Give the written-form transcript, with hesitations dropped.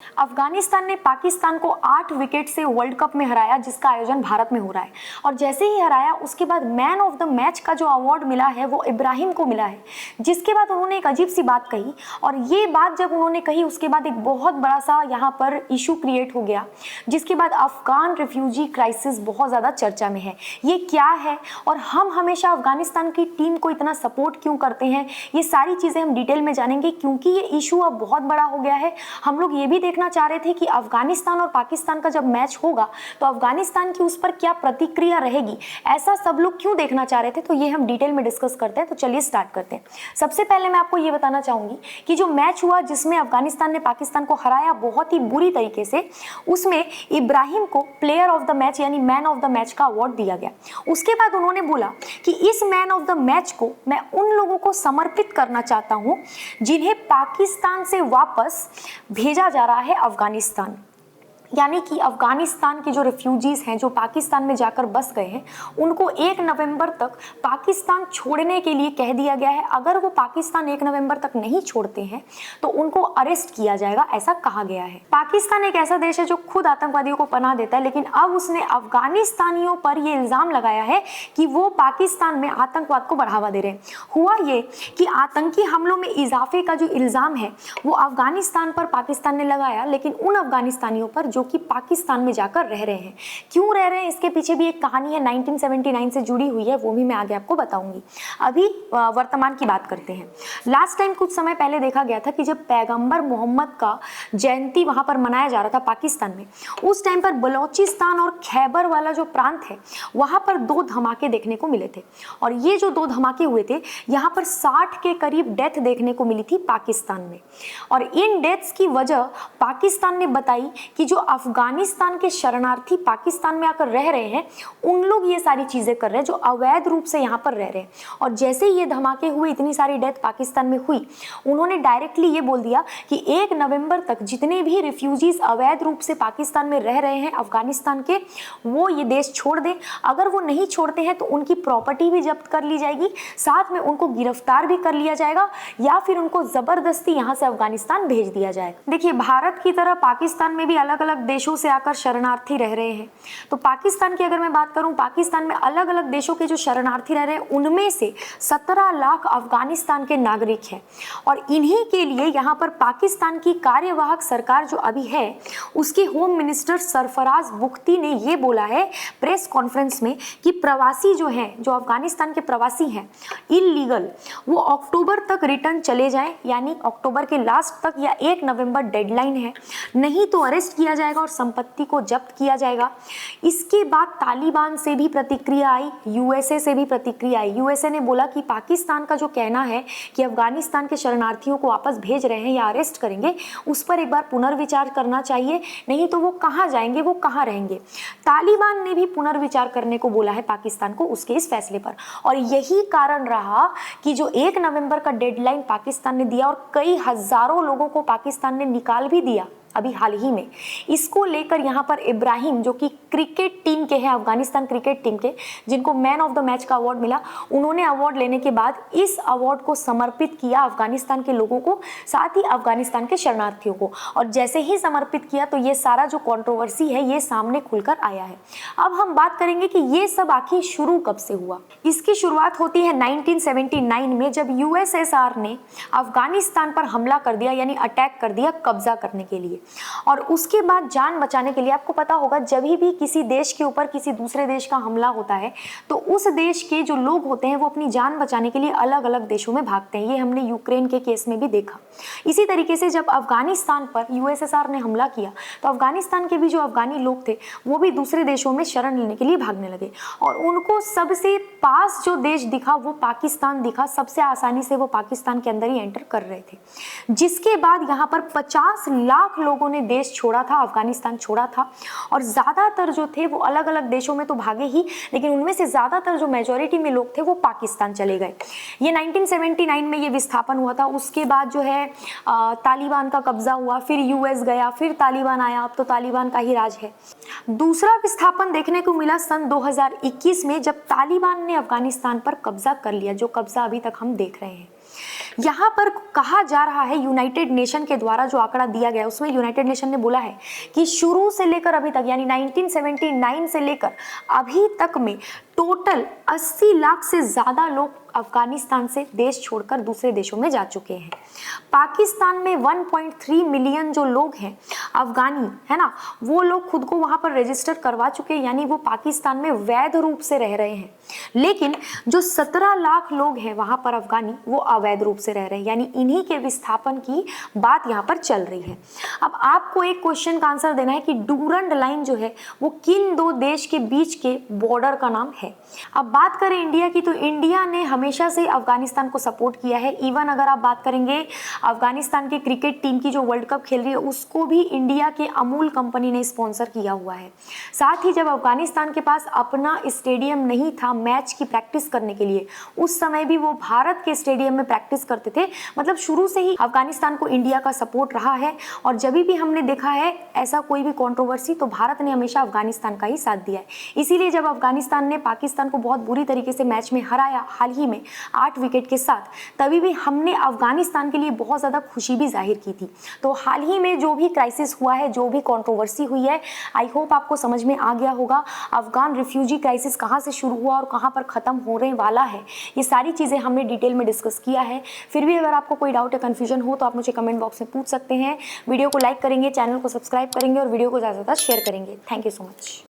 अफगानिस्तान ने पाकिस्तान को 8 विकेट से वर्ल्ड कप में हराया, जिसका आयोजन भारत में हो रहा है। और जैसे ही हराया उसके बाद मैन ऑफ द मैच का जो अवार्ड मिला है वो इब्राहिम को मिला है। जिसके बाद उन्होंने एक अजीब सी बात कही, और ये बात जब उन्होंने कही उसके बाद एक बहुत बड़ा सा यहाँ पर इशू क्रिएट हो गया, जिसके बाद अफगान रिफ्यूजी क्राइसिस बहुत ज़्यादा चर्चा में है। ये क्या है और हम हमेशा अफगानिस्तान की टीम को इतना सपोर्ट क्यों करते हैं, ये सारी चीज़ें हम डिटेल में जानेंगे, क्योंकि ये इशू अब बहुत बड़ा हो गया है। हम लोग ये भी देखना चाह रहे थे कि अफगानिस्तान और पाकिस्तान का जब मैच होगा तो अफगानिस्तान की उस पर क्या प्रतिक्रिया रहेगी, ऐसा सब लोग क्यों देखना चाह रहे थे। तो ये हम डिटेल में डिस्कस करते हैं। तो चलिए स्टार्ट करते हैं। सबसे पहले मैं आपको ये बताना चाहूंगी कि जो मैच हुआ जिसमें अफगानिस्तान ने पाकिस्तान को हराया बहुत ही बुरी तरीके से, उसमें इब्राहिम को प्लेयर ऑफ द मैच यानी मैन ऑफ द मैच का अवार्ड दिया गया। उसके बाद उन्होंने बोला कि इस मैन ऑफ द मैच को मैं उन लोगों को समर्पित करना चाहता हूं जिन्हें पाकिस्तान से वापस भेजा जा रहा है अफगानिस्तान। यानी कि अफगानिस्तान के जो रिफ्यूजीज हैं जो पाकिस्तान में जाकर बस गए हैं, उनको 1 नवंबर तक पाकिस्तान छोड़ने के लिए कह दिया गया है। अगर वो पाकिस्तान 1 नवंबर तक नहीं छोड़ते हैं तो उनको अरेस्ट किया जाएगा, ऐसा कहा गया है। पाकिस्तान एक ऐसा देश है जो खुद आतंकवादियों को पनाह देता है, लेकिन अब उसने अफगानिस्तानियों पर यह इल्जाम लगाया है कि वो पाकिस्तान में आतंकवाद को बढ़ावा दे रहे हैं। हुआ ये कि आतंकी हमलों में इजाफे का जो इल्जाम है वो अफगानिस्तान पर पाकिस्तान ने लगाया, लेकिन उन अफगानिस्तानियों पर जो कि पाकिस्तान में जाकर रह रहे हैं। क्यों रह रहे हैं इसके पीछे भी एक कहानी है, 1979 से जुड़ी हुई है, वो भी मैं आगे आपको बताऊंगी। अभी वर्तमान की बात करते हैं। लास्ट टाइम कुछ समय पहले देखा गया था कि जब पैगंबर मोहम्मद का जयंती वहां पर मनाया जा रहा था पाकिस्तान में, उस टाइम पर बलोचिस्तान और खैबर वाला जो प्रांत है वहां पर 2 धमाके देखने को मिले थे। और ये जो 2 धमाके हुए थे यहाँ पर 60 के करीब डेथ देखने को मिली थी पाकिस्तान में। और इन डेथ्स की वजह पाकिस्तान ने बताई कि जो अफगानिस्तान के शरणार्थी पाकिस्तान में आकर रह रहे हैं उन लोग ये सारी चीजें कर रहे हैं जो अवैध रूप से यहाँ पर रह रहे हैं। और जैसे ही ये धमाके हुए, इतनी सारी डेथ पाकिस्तान में हुई, उन्होंने डायरेक्टली ये बोल दिया कि 1 नवंबर तक जितने भी रिफ्यूजीज अवैध रूप से पाकिस्तान में रह रहे हैं अफगानिस्तान के, वो ये देश छोड़ दें। अगर वो नहीं छोड़ते हैं तो उनकी प्रॉपर्टी भी जब्त कर ली जाएगी, साथ में उनको गिरफ्तार भी कर लिया जाएगा या फिर उनको जबरदस्ती यहाँ से अफगानिस्तान भेज दिया जाएगा। देखिए, भारत की तरह पाकिस्तान में भी अलग अलग देशों से आकर शरणार्थी रह रहे हैं। तो पाकिस्तान की अगर मैं बात करूं, पाकिस्तान में अलग अलग देशों के जो शरणार्थी रह रहे हैं उनमें से 17 लाख अफगानिस्तान के नागरिक हैं। और इन्हीं के लिए यहाँ पर पाकिस्तान की कार्यवाहक सरकार जो अभी है उसके होम मिनिस्टर सरफराज बुख्ती ने ये बोला है प्रेस कॉन्फ्रेंस में कि प्रवासी जो हैं, जो अफगानिस्तान के प्रवासी हैं इलीगल, वो अक्टूबर तक रिटर्न चले जाएं, यानी अक्टूबर के लास्ट तक या 1 नवंबर डेडलाइन है, नहीं तो अरेस्ट किया जाएगा और संपत्ति को जब्त किया जाएगा। इसके बाद तालिबान से भी प्रतिक्रिया आई, यूएसए से भी प्रतिक्रिया आई। यूएसए ने बोला कि पाकिस्तान का जो कहना है कि अफगानिस्तान के शरणार्थियों को वापस भेज रहे हैं या अरेस्ट करेंगे, उस पर एक बार पुनर्विचार करना चाहिए, नहीं तो वो कहाँ जाएंगे, वो कहाँ रहेंगे। तालिबान ने भी पुनर्विचार करने को बोला है पाकिस्तान को उसके इस फैसले पर। और यही कारण रहा कि जो 1 नवंबर का डेडलाइन पाकिस्तान ने दिया और कई हजारों लोगों को पाकिस्तान ने निकाल भी दिया अभी हाल ही में, इसको लेकर यहाँ पर इब्राहिम जो कि क्रिकेट टीम के हैं, अफगानिस्तान क्रिकेट टीम के, जिनको मैन ऑफ द मैच का अवार्ड मिला, उन्होंने अवार्ड लेने के बाद इस अवार्ड को समर्पित किया अफगानिस्तान के लोगों को, साथ ही अफगानिस्तान के शरणार्थियों को। और जैसे ही समर्पित किया तो ये सारा जो कंट्रोवर्सी है ये सामने खुलकर आया है। अब हम बात करेंगे कि ये सब आखिर शुरू कब से हुआ। इसकी शुरुआत होती है 1979 में, जब यूएसएसआर ने अफगानिस्तान पर हमला कर दिया, यानी अटैक कर दिया कब्जा करने के लिए। और उसके बाद जान बचाने के लिए, आपको पता होगा जब भी किसी देश के ऊपर किसी दूसरे देश का हमला होता है तो उस देश के जो लोग होते हैं वो अपनी जान बचाने के लिए अलग अलग देशों में भागते हैं। ये हमने यूक्रेन के केस में भी देखा। इसी तरीके से जब अफगानिस्तान पर यूएसएसआर ने हमला किया तो अफगानिस्तान के भी जो अफगानी लोग थे वो भी दूसरे देशों में शरण लेने के लिए भागने लगे, और उनको सबसे पास जो देश दिखा वो पाकिस्तान दिखा। सबसे आसानी से वो पाकिस्तान के अंदर ही एंटर कर रहे थे, जिसके बाद यहाँ पर 50 लाख लोगों ने देश छोड़ा था, अफगानिस्तान छोड़ा था। और ज़्यादातर जो थे वो अलग अलग देशों में तो भागे ही, लेकिन उनमें से ज़्यादातर जो मेजॉरिटी में लोग थे वो पाकिस्तान चले गए। ये 1979 में ये विस्थापन हुआ था। उसके बाद जो है तालिबान का कब्जा हुआ, फिर यूएस गया, फिर तालिबान आया, अब तो तालिबान का ही राज है। दूसरा विस्थापन देखने को मिला सन 2021 में, जब तालिबान ने अफगानिस्तान पर कब्जा कर लिया, जो कब्जा अभी तक हम देख रहे हैं। यहाँ पर कहा जा रहा है, यूनाइटेड नेशन के द्वारा जो आंकड़ा दिया गया उसमें यूनाइटेड नेशन ने बोला है कि शुरू से लेकर अभी तक यानी 1979 से लेकर अभी तक में टोटल 80 लाख से ज़्यादा लोग अफगानिस्तान से देश छोड़कर दूसरे देशों में जा चुके हैं। पाकिस्तान में 1.3 मिलियन जो लोग हैं अफगानी, है ना, वो लोग खुद को वहाँ पर रजिस्टर करवा चुके हैं, यानी वो पाकिस्तान में वैध रूप से रह रहे हैं। लेकिन जो 17 लाख लोग हैं वहाँ पर अफगानी, वो अवैध रूप से रह रहे हैं, यानी इन्हीं के विस्थापन की बात यहाँ पर चल रही है। अब आपको एक क्वेश्चन का आंसर देना है कि डूरंड लाइन जो है वो किन दो देश के बीच के बॉर्डर का नाम है। अब बात करें इंडिया की, तो इंडिया ने हमेशा से अफगानिस्तान को सपोर्ट किया है। इवन अगर आप बात करेंगे अफगानिस्तान की क्रिकेट टीम की जो वर्ल्ड कप खेल रही है उसको भी इंडिया के अमूल कंपनी ने स्पॉन्सर किया हुआ है। साथ ही जब अफगानिस्तान के पास अपना स्टेडियम नहीं था मैच की प्रैक्टिस करने के लिए, उस समय भी वो भारत के स्टेडियम में प्रैक्टिस करते थे। मतलब शुरू से ही अफगानिस्तान को इंडिया का सपोर्ट रहा है और जब भी हमने देखा है ऐसा कोई भी कंट्रोवर्सी तो भारत ने हमेशा अफगानिस्तान का ही साथ दिया है। इसीलिए जब अफगानिस्तान ने पाकिस्तान को बहुत बुरी तरीके से मैच में हराया हाल ही में 8 विकेट के साथ, तभी भी हमने अफगानिस्तान के लिए बहुत ज़्यादा खुशी भी जाहिर की थी। तो हाल ही में जो भी क्राइसिस हुआ है, जो भी कंट्रोवर्सी हुई है, आई होप आपको समझ में आ गया होगा अफगान रिफ्यूजी क्राइसिस कहाँ से शुरू हुआ और कहाँ पर ख़त्म होने वाला है। ये सारी चीज़ें हमने डिटेल में डिस्कस किया है। फिर भी अगर आपको कोई डाउट या कन्फ्यूजन हो तो आप मुझे कमेंट बॉक्स में पूछ सकते हैं। वीडियो को लाइक करेंगे, चैनल को सब्सक्राइब करेंगे और वीडियो को ज़्यादा से ज़्यादा शेयर करेंगे। Thank you so much.